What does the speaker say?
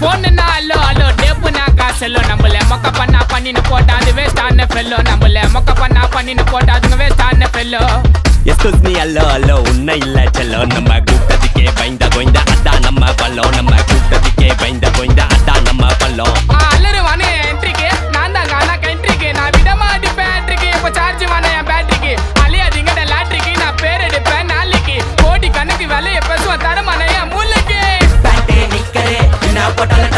போனுன்னா அல்லோ அல்லோ டேப்புனா காசல்லோ நம்மள மொக்க பண்ணா பண்ணின்னு போட்டா அது வேஸ்டான ஃபெல்லோ நம்மள மொக்க பண்ணா பண்ணின்னு போட்டா அதுங்க வேஸ்டான ஃபெல்லோ எஸ்கூஸ் மீ அல்லோ அல்லோ உன்னை இல்ல செல்லோ நம்ம கூட்டத்துக்கே பயந்த கோய்ந்த அதான் நம்ம பல்லோம் நம்ம கூட்டத்துக்கே பயந்த கோய்ந்த அதான் நம்ம பல்லோம் அல்லரு வானே என்ட்ரிக்கு நான் தான் காணா கண்ட்ரிக்கு நான் விடமா அடிப்பேன் என்ட்ரிக்கு இப்போ சார்ஜ் வானே என் பேட்டரிக்கு அழியாதீங்கட லாட்ரிக்கு நான் பேர் எடுப்பேன் நாளைக்கு கோடி கணக்கு விலைய பேசுவேன் தரமான என் மூளைக்கு பேட்டே நிக்கரே என்ன போட்டாலும்